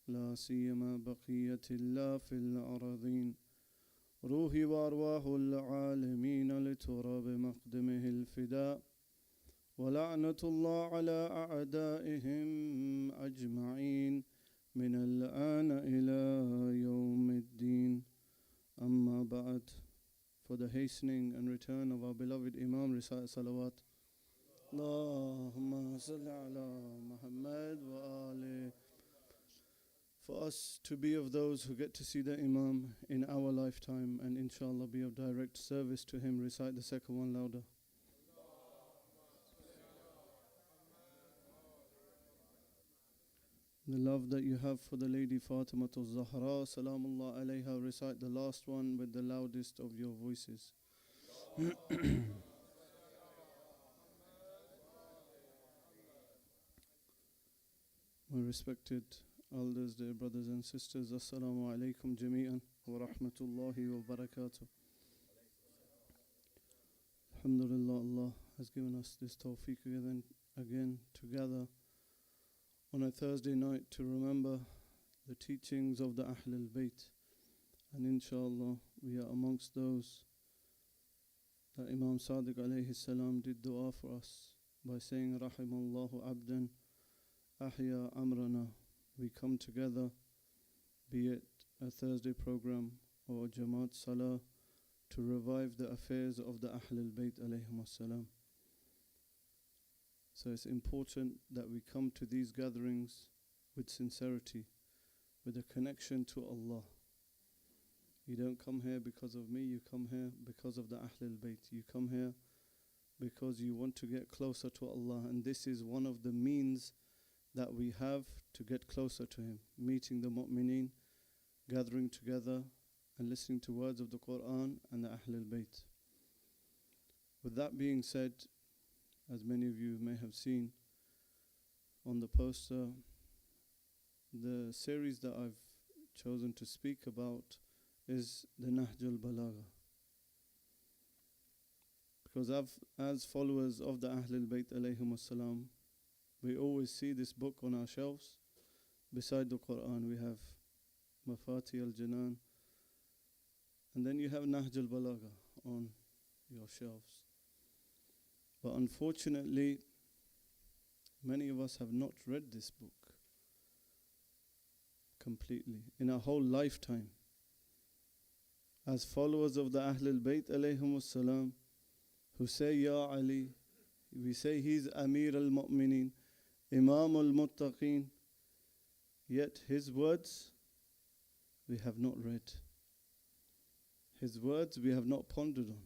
لا سيما بقية الله في الأراضين روحي وأرواح العالمين لتراب مقدمه الفداء ولعنة الله على أعدائهم أجمعين من الآن إلى يوم الدين أما بعد. For the hastening and return of our beloved Imam, recite salawat. Allahumma salli ala Muhammad wa ali. For us to be of those who get to see the Imam in our lifetime and inshallah be of direct service to him, recite the second one louder. The love that you have for the lady Fatima Al-Zahra, salamullah alayha, recite the last one with the loudest of your voices. My respected elders, dear brothers and sisters, assalamu alaikum jami'an wa rahmatullahi wa barakatuh. Alhamdulillah, Allah has given us this tawfiq again to gather on a Thursday night to remember the teachings of the Ahlul Bayt. And inshallah, we are amongst those that Imam Sadiq alayhi salam did dua for us by saying, Rahimallahu abdan ahya amrana. We come together, be it a Thursday program or Jamaat Salah, to revive the affairs of the Ahlul Bayt alayhim salam. So it's important that we come to these gatherings with sincerity, with a connection to Allah. You don't come here because of me, you come here because of the Ahlul Bayt. You come here because you want to get closer to Allah, and this is one of the means that we have to get closer to Him, meeting the mu'mineen, gathering together and listening to words of the Quran and the Ahlul Bayt. With that being said, as many of you may have seen on the poster, the series that I've chosen to speak about is the Nahjul Balagha. Because as followers of the Ahlul Bayt alayhim salam, we always see this book on our shelves. Beside the Quran we have Mafati al-Janan, and then you have Nahjul Balagha on your shelves. But unfortunately, many of us have not read this book completely in our whole lifetime. As followers of the Ahlul Bayt alayhim salam, who say Ya Ali, we say he's Amir al-Mu'mineen, Imam al-Muttaqeen, yet his words we have not read. His words we have not pondered on.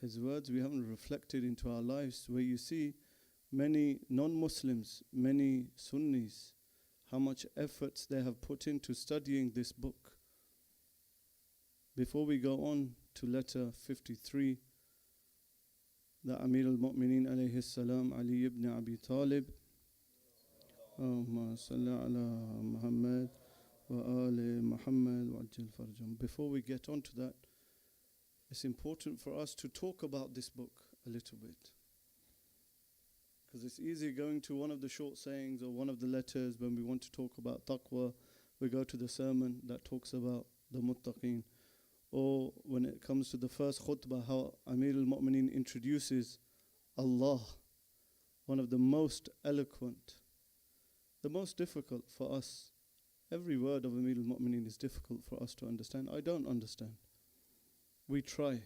His words we haven't reflected into our lives, where you see many non-Muslims, many Sunnis, how much efforts they have put into studying this book. Before we go on to letter 53, the Amir al-Mu'mineen alayhi salam, Ali ibn Abi Talib, Allahumma salli ala Muhammad wa ali Muhammad wa ajil farjam. Before we get on to that, it's important for us to talk about this book a little bit. Because it's easy going to one of the short sayings or one of the letters when we want to talk about taqwa, we go to the sermon that talks about the muttaqeen. Or when it comes to the first khutbah, how Amir al-Mu'mineen introduces Allah, one of the most eloquent, the most difficult for us. Every word of Amir al-Mu'mineen is difficult for us to understand. I don't understand. We try,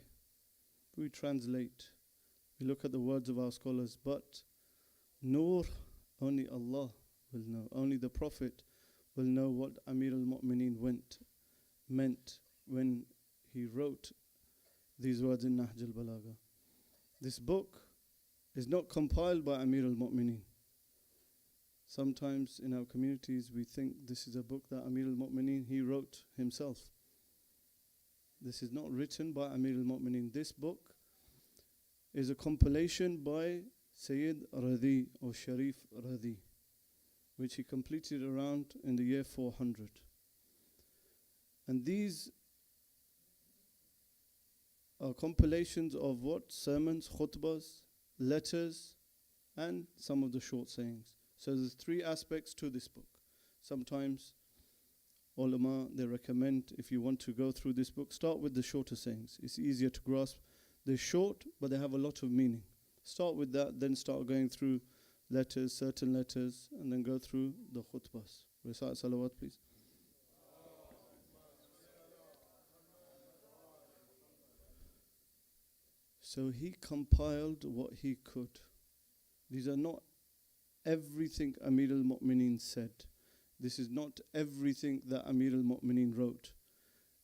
we translate, we look at the words of our scholars, but Nur, only Allah will know. Only the Prophet will know what Amir al-Mu'mineen meant when he wrote these words in Nahjul Balagha. This book is not compiled by Amir al-Mu'mineen. Sometimes in our communities we think this is a book that Amir al-Mu'mineen he wrote himself. This is not written by Amir al-Mu'mineen. This book is a compilation by Syed Radhi or Sharif Radhi, which he completed around in the year 400. And these are compilations of what? Sermons, khutbahs, letters, and some of the short sayings. So there's three aspects to this book. Sometimes ulama, they recommend, if you want to go through this book, start with the shorter sayings. It's easier to grasp. They're short, but they have a lot of meaning. Start with that, then start going through letters, certain letters, and then go through the khutbahs. Recite salawat, please. So he compiled what he could. These are not everything Amir al-Mu'mineen said. This is not everything that Amir al-Mu'mineen wrote.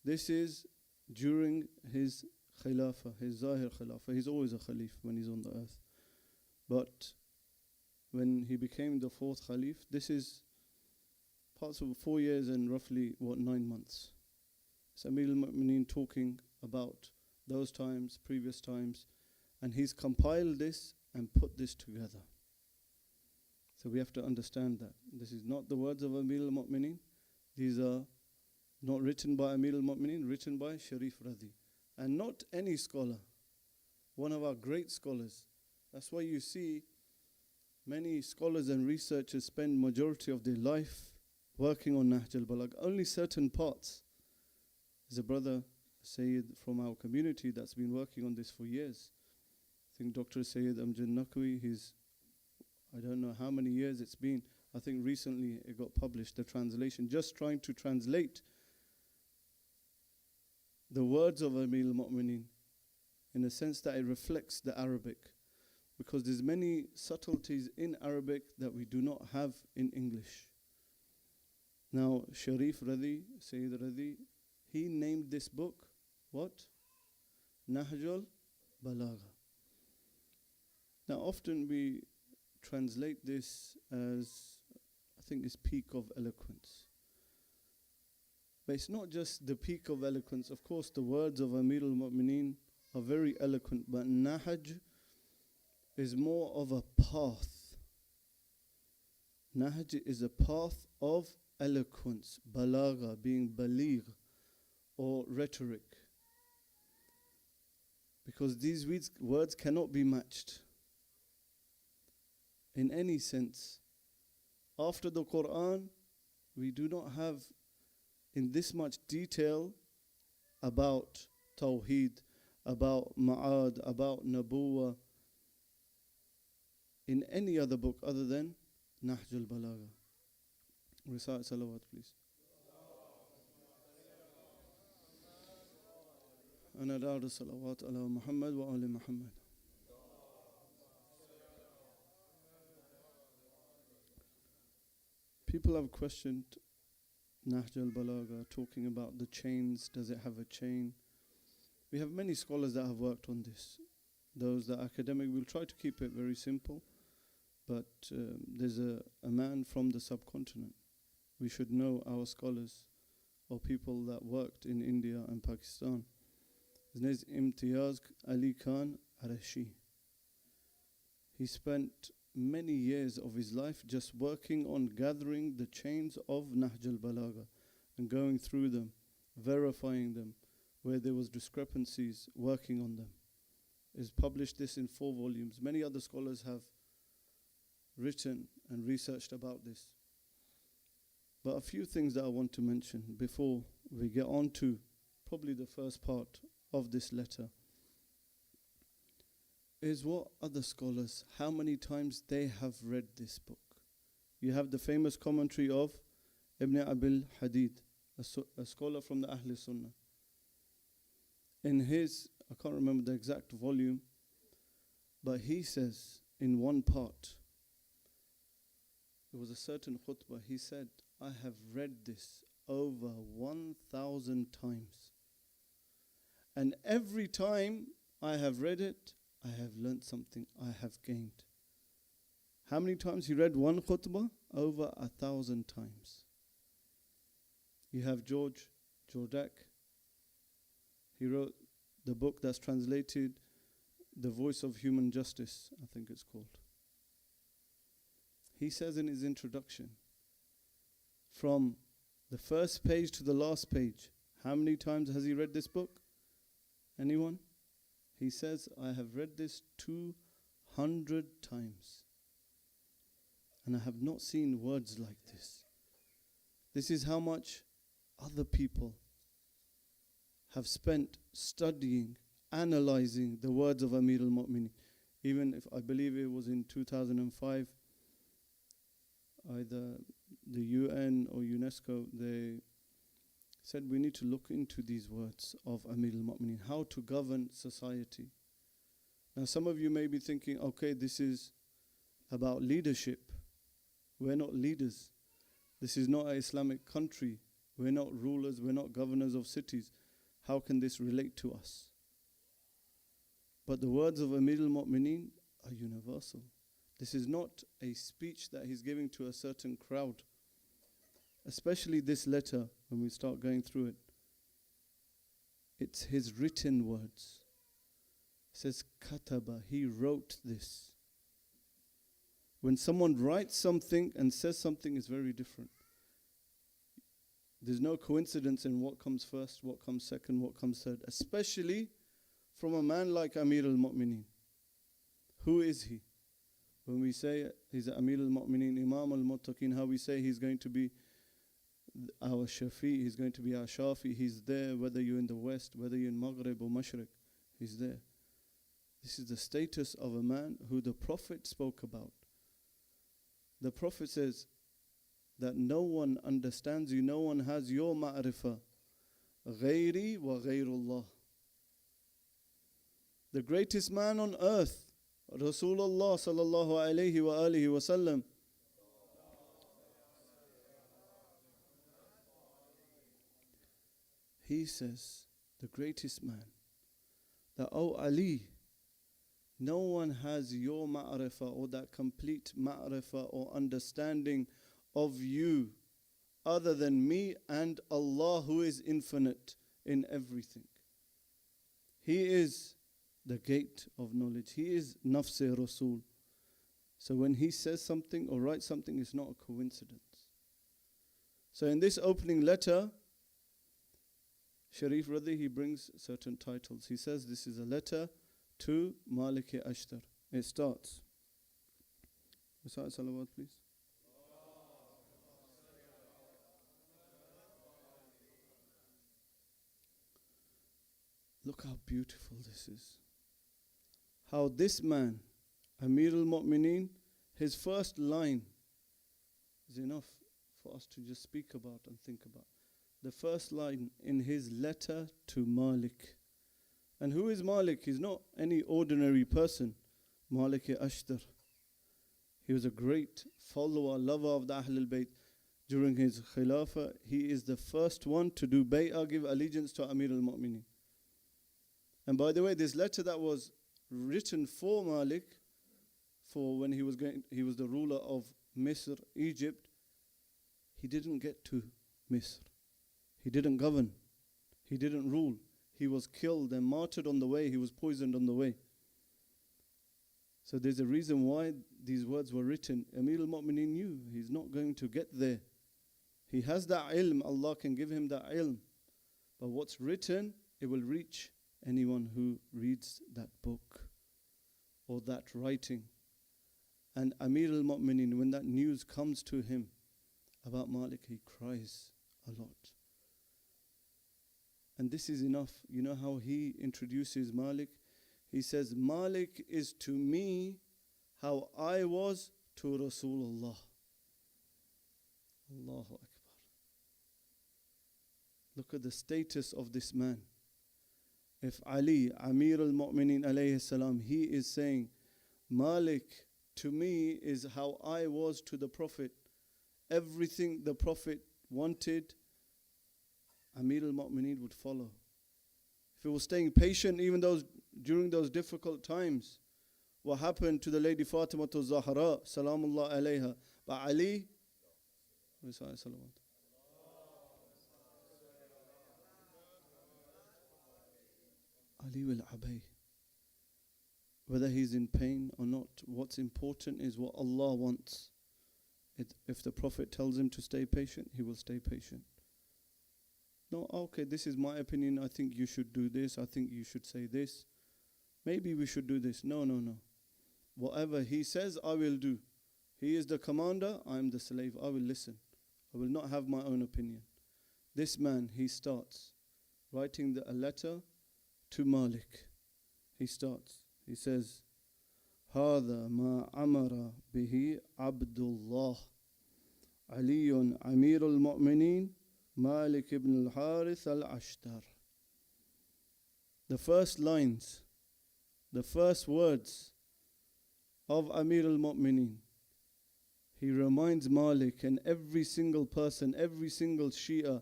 This is during his khilafah, his Zahir khilafah. He's always a khalif when he's on the earth. But when he became the fourth khalif, this is parts of 4 years and roughly, 9 months. It's Amir al-Mu'mineen talking about those times, previous times, and he's compiled this and put this together. So we have to understand that. This is not the words of Amir al-Mu'mineen. These are not written by Amir al-Mu'mineen, written by Sharif Radi. And not any scholar, one of our great scholars. That's why you see many scholars and researchers spend majority of their life working on Nahjul Balagha. Only certain parts. There's a brother, Syed, from our community that's been working on this for years. I think Dr. Syed Amjad Naqvi, I don't know how many years it's been. I think recently it got published, the translation, just trying to translate the words of Amir al-Mu'mineen in a sense that it reflects the Arabic. Because there's many subtleties in Arabic that we do not have in English. Now, Sharif Radi, Sayyid Radi, he named this book, what? Nahjul Balagha. Now, often we translate this as, I think it's peak of eloquence. But it's not just the peak of eloquence. Of course, the words of Amir al-Mu'mineen are very eloquent, but Nahj is more of a path. Nahj is a path of eloquence, balagha, being baligh, or rhetoric. Because these words cannot be matched in any sense. After the Quran, we do not have in this much detail about Tawheed, about Ma'ad, about Nabuwa, in any other book other than Nahjul Balagha. Recite salawat, please. أنا دار الصلوات على محمد وآل محمد. People have questioned Nahjul Balagha, talking about the chains. Does it have a chain? We have many scholars that have worked on this. Those that are academic will try to keep it very simple. But there's a man from the subcontinent. We should know our scholars or people that worked in India and Pakistan. His name is Imtiyaz Ali Khan Arashi. He spent many years of his life just working on gathering the chains of Nahjul Balagha and going through them, verifying them, where there was discrepancies, working on them. He's published this in 4 volumes. Many other scholars have written and researched about this. But a few things that I want to mention before we get on to probably the first part of this letter is what other scholars, how many times they have read this book. You have the famous commentary of Ibn Abil Hadid, a scholar from the Ahl Sunnah. In his, I can't remember the exact volume, but he says in one part, there was a certain khutbah, he said, I have read this over 1,000 times. And every time I have read it, I have learnt something, I have gained. How many times he read one khutbah? Over 1,000 times. You have George Jordak. He wrote the book that's translated The Voice of Human Justice, I think it's called. He says in his introduction, from the first page to the last page, how many times has he read this book? Anyone? He says, I have read this 200 times. And I have not seen words like this. This is how much other people have spent studying, analyzing the words of Amir al-Mu'minin. Even if I believe it was in 2005, either the UN or UNESCO, they said we need to look into these words of Amir al-Mu'minin, how to govern society. Now some of you may be thinking, okay, this is about leadership. We're not leaders. This is not an Islamic country. We're not rulers, we're not governors of cities. How can this relate to us? But the words of Amir al-Mu'minin are universal. This is not a speech that he's giving to a certain crowd. Especially this letter, when we start going through it. It's his written words. It says, Kataba, he wrote this. When someone writes something and says something, it's very different. There's no coincidence in what comes first, what comes second, what comes third. Especially from a man like Amir al-Mu'minin. Who is he? When we say he's Amir al-Mu'minin, Imam al-Muttaqin, how we say he's going to be our Shafi, he's going to be our Shafi. He's there whether you're in the West, whether you're in Maghrib or Mashriq. He's there. This is the status of a man who the Prophet spoke about. The Prophet says that no one understands you, no one has your ma'rifah. Ghayri wa ghayrullah. The greatest man on earth, Rasulullah sallallahu alayhi wa alihi wa sallam. He says, the greatest man, that, oh Ali, no one has your ma'rifah or that complete ma'rifah or understanding of you other than me and Allah who is infinite in everything. He is the gate of knowledge. He is Nafse Rasul. So when he says something or writes something, it's not a coincidence. So in this opening letter, Sharif Radhi, he brings certain titles. He says this is a letter to Malik Ashtar. It starts. Recite salawat, please. Look how beautiful this is. How this man, Amir al-Mu'minin, his first line is enough for us to just speak about and think about. The first line in his letter to Malik. And who is Malik? He's not any ordinary person. Malik Ashtar. He was a great follower, lover of the Ahlul Bayt. During his Khilafah, he is the first one to do bay'ah, give allegiance to Amir al-Mu'minin. And by the way, this letter that was written for Malik, for when he was the ruler of Misr, Egypt, he didn't get to Misr. He didn't govern. He didn't rule. He was killed and martyred on the way. He was poisoned on the way. So there's a reason why these words were written. Amir al-Mu'minin knew he's not going to get there. He has that ilm. Allah can give him that ilm. But what's written, it will reach anyone who reads that book or that writing. And Amir al-Mu'minin, when that news comes to him about Malik, he cries a lot. And this is enough. You know how he introduces Malik? He says, Malik is to me how I was to Rasulullah. Allahu Akbar. Look at the status of this man. If Ali, Amir al-Mu'minin alayhi salam, he is saying, Malik to me is how I was to the Prophet. Everything the Prophet wanted, Amir al-Mu'minin would follow. If he was staying patient even during those difficult times, what happened to the lady Fatima Al-Zahra, salamullah alayha, but Ali, Ali will obey. Whether he's in pain or not, what's important is what Allah wants. If the Prophet tells him to stay patient, he will stay patient. No, okay, this is my opinion. I think you should do this. I think you should say this. Maybe we should do this. No. Whatever he says, I will do. He is the commander, I am the slave. I will listen. I will not have my own opinion. This man, he starts writing a letter to Malik. He says, هذا ما أمر به عبد الله علي أمير المؤمنين مالك ibn al-Harith al-Ashtar. The first lines, the first words of Amir al-Mu'mineen, he reminds Malik and every single person, every single Shia,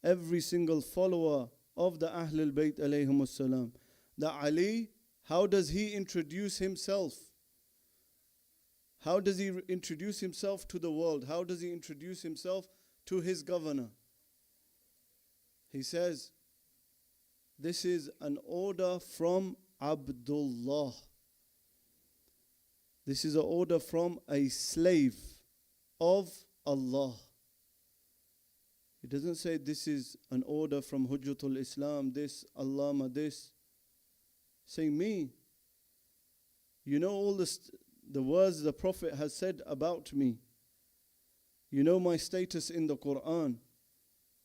every single follower of the Ahlul Bayt alayhimus salam, that Ali, how does he introduce himself? How does he introduce himself to the world? How does he introduce himself to his governor? He says, this is an order from Abdullah. This is an order from a slave of Allah. He doesn't say this is an order from Hujjatul Islam, this, Allama, this. Saying me. You know all the words the Prophet has said about me. You know my status in the Quran.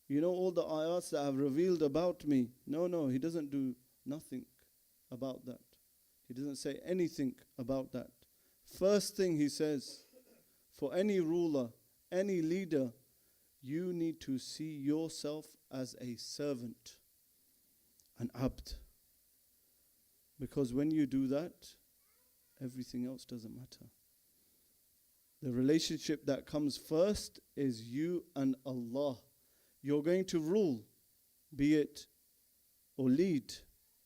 You know all the ayats that have revealed about me. No, he doesn't do nothing about that. He doesn't say anything about that. First thing he says, for any ruler, any leader, you need to see yourself as a servant, an abd. Because when you do that, everything else doesn't matter. The relationship that comes first is you and Allah. You're going to rule, be it or lead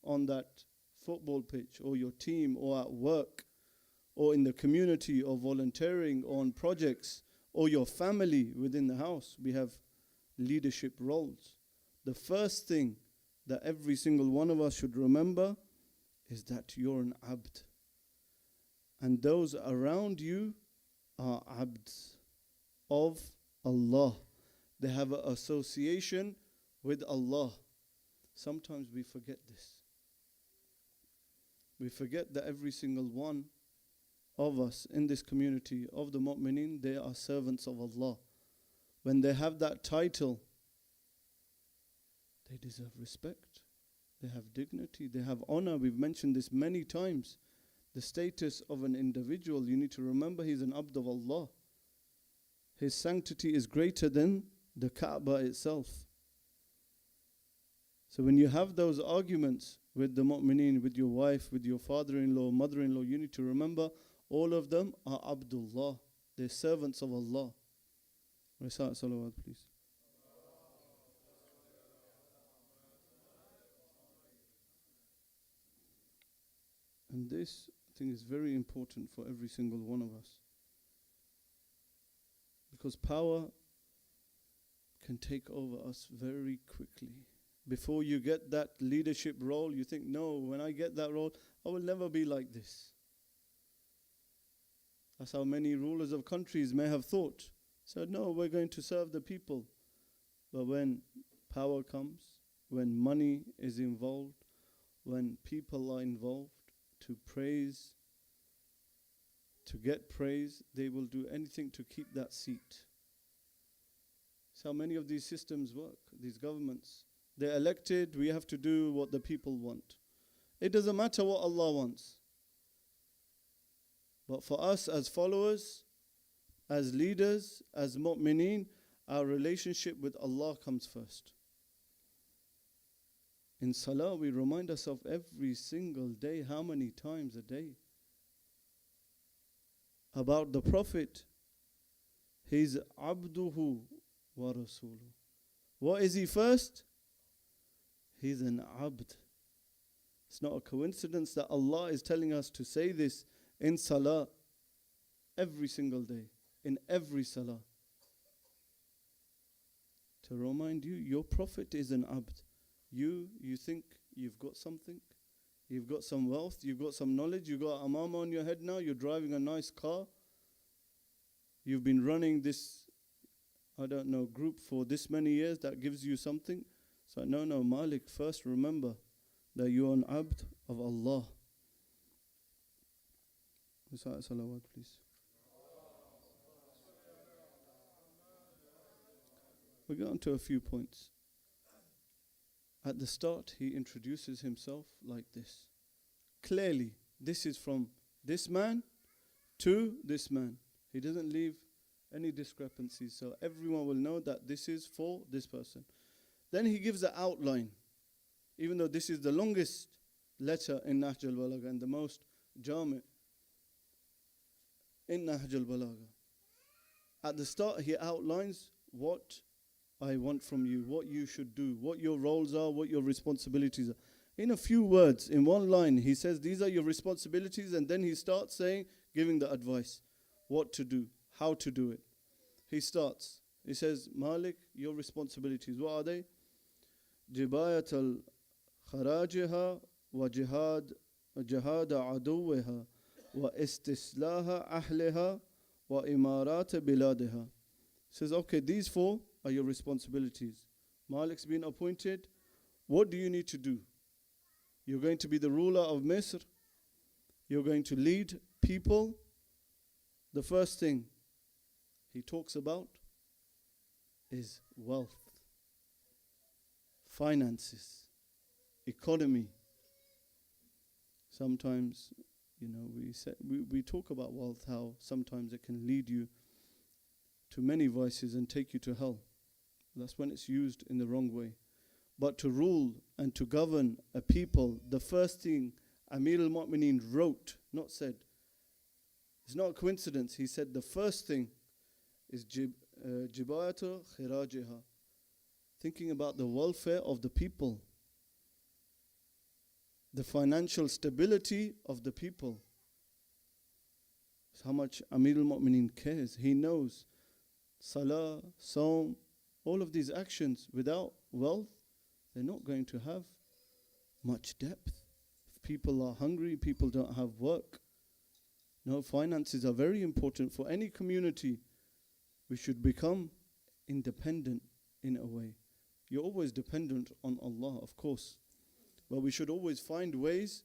on that football pitch or your team or at work or in the community or volunteering or on projects or your family within the house. We have leadership roles. The first thing that every single one of us should remember is that you're an abd. And those around you are abds of Allah. They have an association with Allah. Sometimes we forget this. We forget that every single one of us in this community of the mu'mineen, they are servants of Allah. When they have that title, they deserve respect. They have dignity. They have honor. We've mentioned this many times. The status of an individual, you need to remember he's an abd of Allah. His sanctity is greater than the Kaaba itself. So when you have those arguments with the mu'mineen, with your wife, with your father-in-law, mother-in-law, you need to remember all of them are Abdullah. They're servants of Allah. Recite salawat, please. And this, I think, is very important for every single one of us. Because power can take over us very quickly. Before you get that leadership role, you think, no, when I get that role, I will never be like this. That's how many rulers of countries may have thought. Said, no, we're going to serve the people. But when power comes, when money is involved, when people are involved to praise, to get praise, they will do anything to keep that seat. That's how many of these systems work, these governments. They're elected, we have to do what the people want. It doesn't matter what Allah wants. But for us as followers, as leaders, as mu'mineen, our relationship with Allah comes first. In salah, we remind ourselves every single day, how many times a day, about the Prophet. He's abduhu wa rasuluh. What is he first? He's an abd. It's not a coincidence that Allah is telling us to say this in salah every single day, in every salah. To remind you, your Prophet is an abd. You think you've got something, you've got some wealth, you've got some knowledge, you've got amama on your head now, you're driving a nice car, you've been running this, group for this many years, that gives you something. So no, Malik, first remember that you're an abd of Allah. Recite salawat, please. We go on to a few points. At the start, he introduces himself like this. Clearly, this is from this man to this man. He doesn't leave any discrepancies, so everyone will know that this is for this person. Then he gives an outline, even though this is the longest letter in Nahjul Balagha and the most jami' in Nahjul Balagha. At the start, he outlines what I want from you, what you should do, what your roles are, what your responsibilities are. In a few words, in one line, he says, these are your responsibilities, and then he starts saying, giving the advice, what to do, how to do it. He starts, he says, Malik, your responsibilities, what are they? Jibayat al-kharajiha wa jihad aduwiha wa istislaha ahliha wa imarat biladiha. He says, okay, these four are your responsibilities. Malik's been appointed. What do you need to do? You're going to be the ruler of Misr. You're going to lead people. The first thing he talks about is wealth, finances, economy. Sometimes, we talk about wealth, how sometimes it can lead you to many vices and take you to hell. That's when it's used in the wrong way. But to rule and to govern a people, the first thing Amir al-Mu'mineen wrote, not said. It's not a coincidence. He said the first thing is jibayatu khirajiha, thinking about the welfare of the people, the financial stability of the people. That's how much Amir al-Mu'mineen cares. He knows salah, saum, all of these actions without wealth, they're not going to have much depth. If people are hungry, people don't have work. No, finances are very important for any community. We should become independent in a way. You're always dependent on Allah, of course. But we should always find ways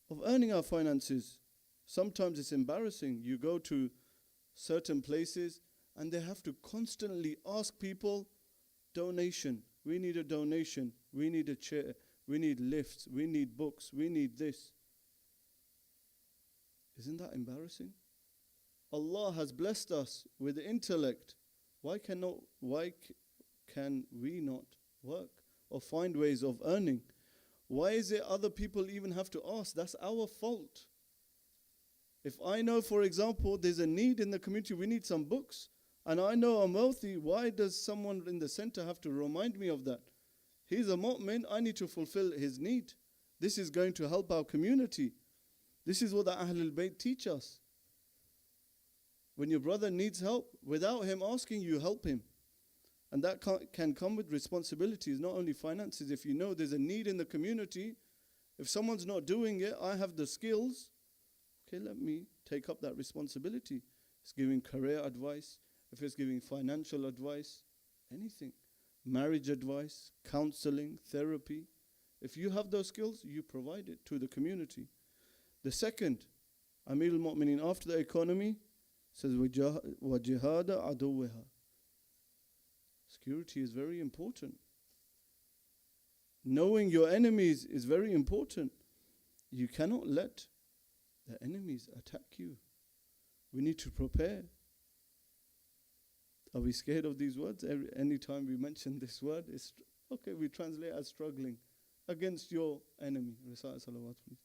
of earning our finances. Sometimes it's embarrassing. You go to certain places and they have to constantly ask people donation. We need a donation. We need a chair. We need lifts. We need books. We need this. Isn't that embarrassing? Allah has blessed us with intellect. Why can we not work or find ways of earning? Why is it other people even have to ask? That's our fault. If I know, for example, there's a need in the community, we need some books, and I know I'm wealthy, why does someone in the center have to remind me of that? He's a mu'min, I need to fulfill his need. This is going to help our community. This is what the Ahlul Bayt teach us. When your brother needs help, without him asking, you help him. And that can come with responsibilities, not only finances. If you know there's a need in the community, if someone's not doing it, I have the skills, okay, let me take up that responsibility. It's giving career advice, if it's giving financial advice, anything. Marriage advice, counseling, therapy. If you have those skills, you provide it to the community. The second, Amir al-Mu'mineen, after the economy, says, وَجِهَادَ عَدُوِّهَا. Security is very important. Knowing your enemies is very important. You cannot let the enemies attack you. We need to prepare. Are we scared of these words? Any time we mention this word, it's okay, we translate as struggling against your enemy. Recite salawat, please.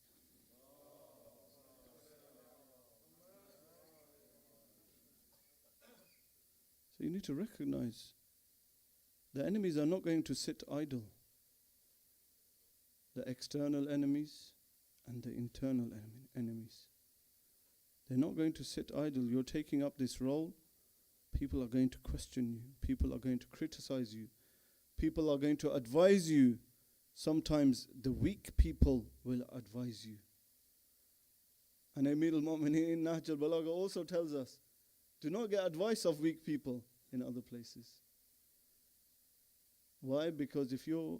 So you need to recognize the enemies are not going to sit idle. The external enemies and the internal enemies. They're not going to sit idle. You're taking up this role. People are going to question you. People are going to criticize you. People are going to advise you. Sometimes the weak people will advise you. And Amir al-Mu'mineen in Nahjul Balagha also tells us, do not get advice of weak people in other places. Why? Because if you're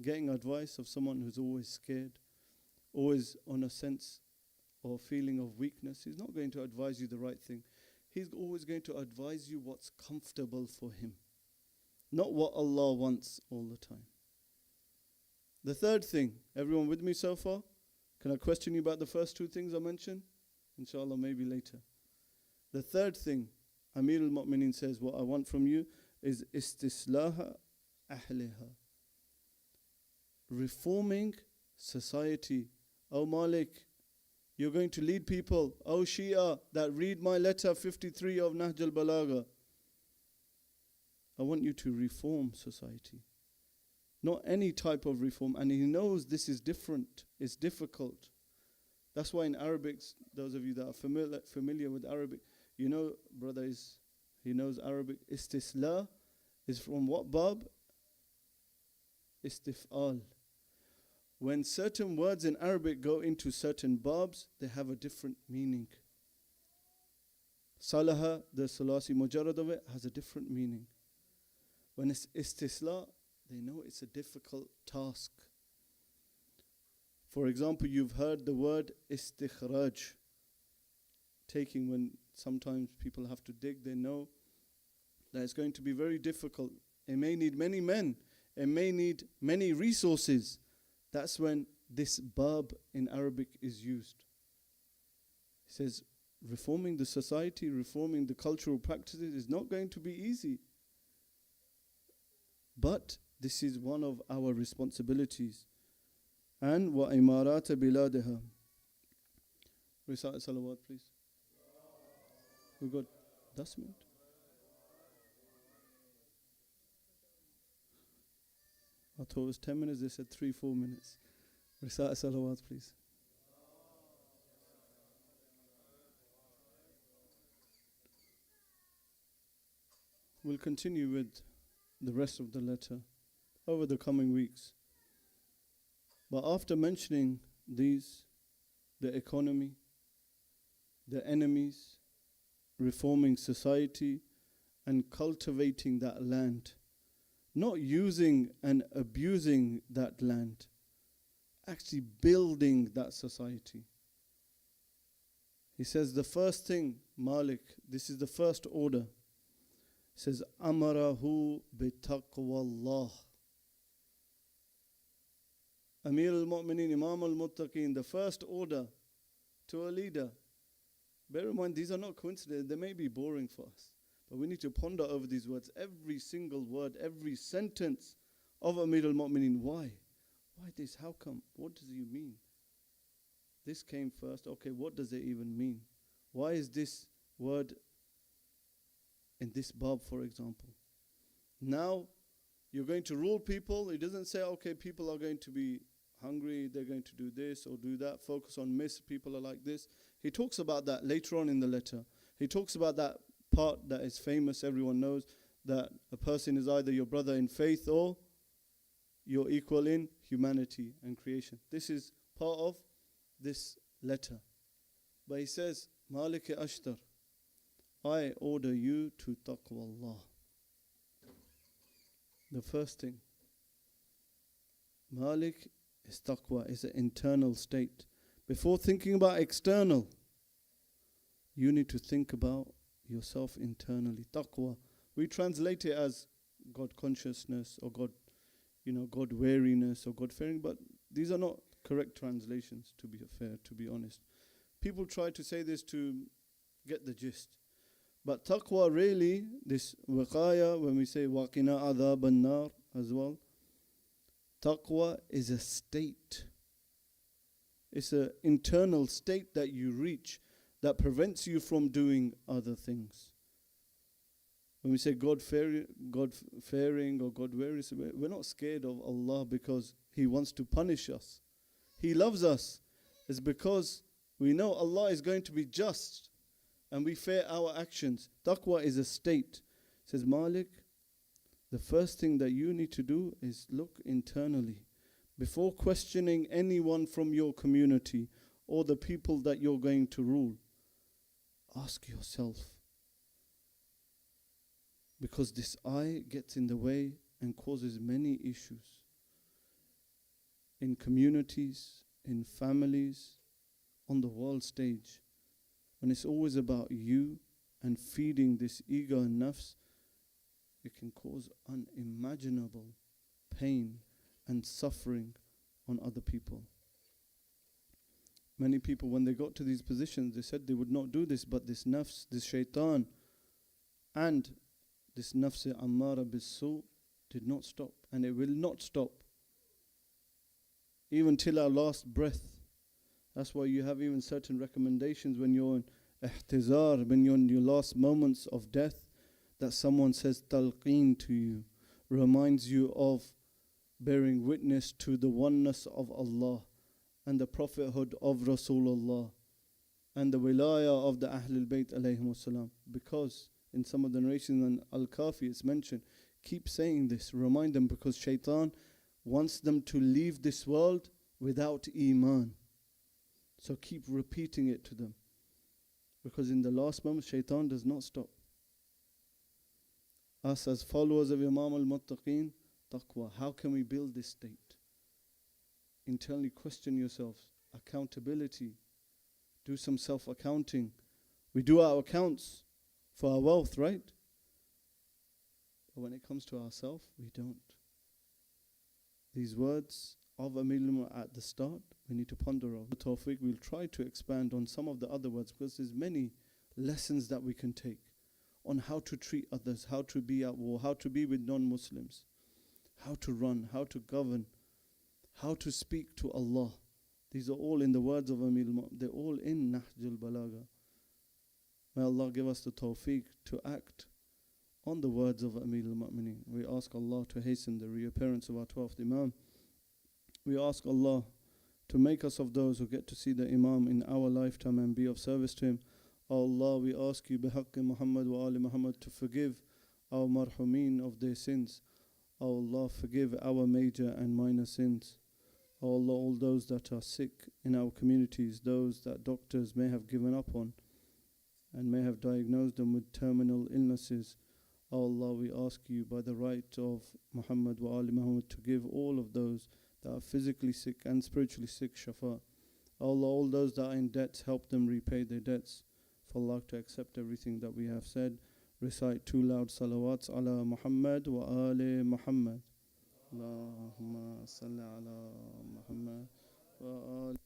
getting advice of someone who's always scared, always on a sense or feeling of weakness, he's not going to advise you the right thing. He's always going to advise you what's comfortable for him. not what Allah wants all the time. The third thing, everyone with me so far? Can I question you about the first two things I mentioned? Inshallah, maybe later. The third thing, Amir al-Mu'mineen says, what I want from you is istislaha ahliha. Reforming society. Oh Malik, you're going to lead people. Oh Shia, that read my letter 53 of Nahjul Balagha. I want you to reform society. Not any type of reform. And he knows this is different. It's difficult. That's why in Arabic, those of you that are familiar with Arabic, you know, brother he knows Arabic. Istisla is from what bab? Istif'al. When certain words in Arabic go into certain babs, they have a different meaning. Salaha, the Salasi Mujarrad of it, has a different meaning. When it's istisla, they know it's a difficult task. For example, you've heard the word istikhraj. Taking, when sometimes people have to dig, they know that it's going to be very difficult. It may need many men. It may need many resources. That's when this bab in Arabic is used. He says, reforming the society, reforming the cultural practices is not going to be easy. But this is one of our responsibilities. And wa imarata biladaha. Recite salawat, please. We got dustmint. I thought it was 10 minutes, they said 3-4 minutes. Recite salawat, please. We'll continue with the rest of the letter over the coming weeks. But after mentioning these, the economy, the enemies, reforming society, and cultivating that land, not using and abusing that land, actually building that society. He says the first thing, Malik, this is the first order. He says, Amarahu bitaqwallah. Amir al-Mu'mineen, Imam al-Muttaqeen, the first order to a leader. Bear in mind, these are not coincidences. They may be boring for us, but we need to ponder over these words. Every single word, every sentence of Amir al-Mu'mineen. Why? Why this? How come? What does he mean? This came first. Okay, what does it even mean? Why is this word in this bab, for example? Now, you're going to rule people. He doesn't say, okay, people are going to be hungry, they're going to do this or do that, focus on myths, people are like this. He talks about that later on in the letter. He talks about that part that is famous, everyone knows, that a person is either your brother in faith or your equal in humanity and creation. This is part of this letter. But he says, Malik Ashtar, I order you to taqwallah. The first thing, Malik is taqwa, is an internal state. Before thinking about external, you need to think about yourself internally. Taqwa, we translate it as God consciousness or God, God wariness or God fearing, but these are not correct translations, to be fair, to be honest. People try to say this to get the gist. But taqwa really, this waqaya, when we say waqina adhab an-nar as well, taqwa is a state. It's an internal state that you reach that prevents you from doing other things. When we say God fearing or God wearing, we're not scared of Allah because He wants to punish us. He loves us. It's because we know Allah is going to be just and we fear our actions. Taqwa is a state. Says Malik, the first thing that you need to do is look internally. Before questioning anyone from your community or the people that you're going to rule, ask yourself. Because this I gets in the way and causes many issues. In communities, in families, on the world stage. When it's always about you and feeding this ego and nafs, it can cause unimaginable pain and suffering on other people. Many people, when they got to these positions, they said they would not do this, but this nafs, this shaitan, and this nafs ammara bis-su did not stop, and it will not stop even till our last breath. That's why you have even certain recommendations when you're in ihtizar, when you're in your last moments of death, that someone says talqeen to you, reminds you of bearing witness to the oneness of Allah and the prophethood of Rasulullah and the wilayah of the Ahlul Bayt alayhim salam. Because in some of the narrations in Al-Kafi it's mentioned, keep saying this, remind them, because shaitan wants them to leave this world without iman. So keep repeating it to them, because in the last moment shaitan does not stop. Us as followers of Imam al-Muttaqeen, taqwa, how can we build this state? Internally question yourselves, accountability, do some self-accounting. We do our accounts for our wealth, right? But when it comes to ourselves, we don't. These words of Amil at the start, we need to ponder over. Tawfiq, we'll try to expand on some of the other words, because there's many lessons that we can take on how to treat others, how to be at war, how to be with non-Muslims, how to run, how to govern, how to speak to Allah. These are all in the words of Amil. They're all in Nahjul Balagha. May Allah give us the tawfiq to act on the words of Amir al-Mu'mineen. We ask Allah to hasten the reappearance of our 12th Imam. We ask Allah to make us of those who get to see the Imam in our lifetime and be of service to him. O Allah, we ask you, bihaqqi Muhammad wa ali Muhammad, to forgive our marhumeen of their sins. O Allah, forgive our major and minor sins. O Allah, all those that are sick in our communities, those that doctors may have given up on and may have diagnosed them with terminal illnesses. O Allah, we ask you by the right of Muhammad wa ali Muhammad to give all of those that are physically sick and spiritually sick shafa. O Allah, all those that are in debts, help them repay their debts. For Allah to accept everything that we have said, recite 2 loud salawats ala Muhammad wa ali Muhammad. Allahumma salli ala Muhammad wa ali.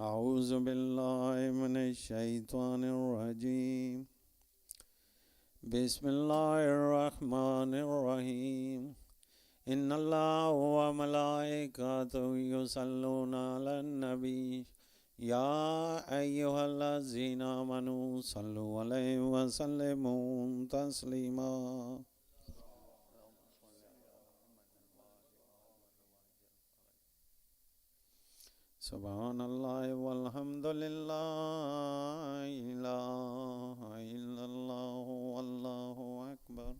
أعوذ بالله من الشيطان الرجيم بسم الله الرحمن الرحيم إن الله وملائكته يصلون على النبي يا أيها الذين آمنوا صلوا عليه وسلموا تسليما سبحان الله والحمد لله لا إله إلا الله والله أكبر